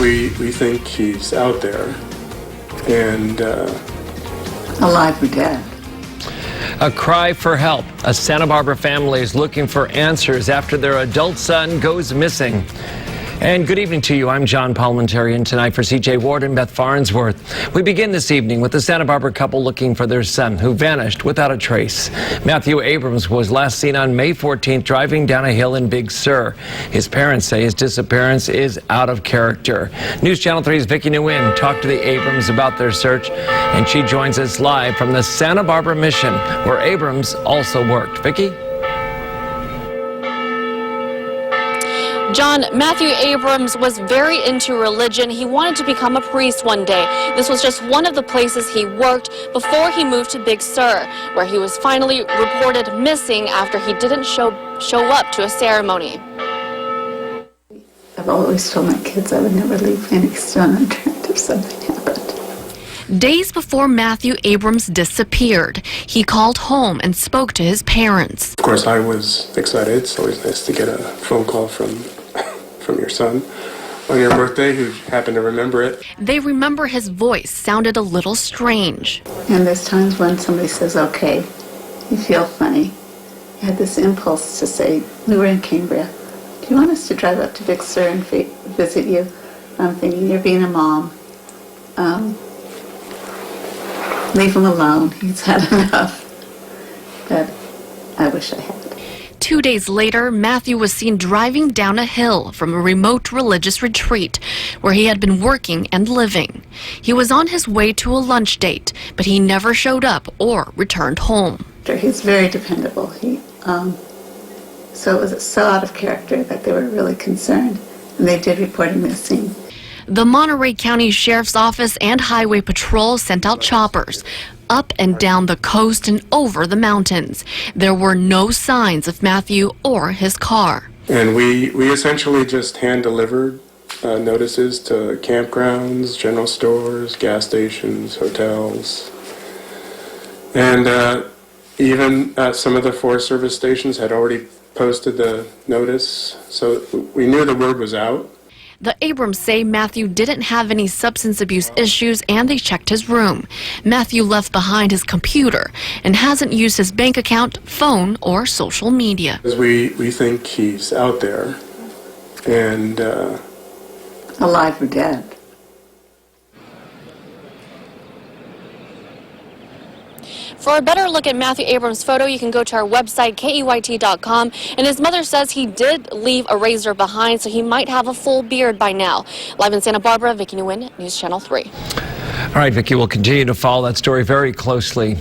we think he's out there and alive or dead. A cry for help. A Santa Barbara family is looking for answers after their adult son goes missing. And good evening to you. I'm John Parliamentarian tonight for CJ Ward and Beth Farnsworth. We begin this evening with the Santa Barbara couple looking for their son who vanished without a trace. Matthew Abrams was last seen on May 14th driving down a hill in Big Sur. His parents say his disappearance is out of character. News Channel 3's Vicki Nguyen talked to the Abrams about their search, and she joins us live from the Santa Barbara mission, where Abrams also worked. Vicki? John, Matthew Abrams was very into religion. He wanted to become a priest one day. This was just one of the places he worked before he moved to Big Sur, where he was finally reported missing after he didn't show up to a ceremony. I've always told my kids I would never leave Phoenix Stone unturned if something happened. Days before Matthew Abrams disappeared, he called home and spoke to his parents. of course I was excited. It's always nice to get a phone call from your son on your birthday who happened to remember it. They remember his voice sounded a little strange. And there's times when somebody says, okay, you feel funny. I had this impulse to say, we were in Cambria. Do you want us to drive up to Big Sur and visit you? I'm thinking, you're being a mom. Leave him alone. He's had enough. But I wish I had. 2 days later, Matthew was seen driving down a hill from a remote religious retreat where he had been working and living. He was on his way to a lunch date, but he never showed up or returned home. He's very dependable. So it was so out of character that they were really concerned, and they did report him missing. The Monterey County Sheriff's Office and Highway Patrol sent out choppers up and down the coast and over the mountains. There were no signs of Matthew or his car. And we essentially just hand-delivered notices to campgrounds, general stores, gas stations, hotels. And even some of the Forest Service stations had already posted the notice, so we knew the word was out. The Abrams say Matthew didn't have any substance abuse issues, and they checked his room. Matthew left behind his computer and hasn't used his bank account, phone, or social media. We think he's out there and Alive or dead. For a better look at Matthew Abrams' photo, you can go to our website, KEYT.com. And his mother says he did leave a razor behind, so he might have a full beard by now. Live in Santa Barbara, Vicki Nguyen, News Channel 3. All right, Vicki, we'll continue to follow that story very closely.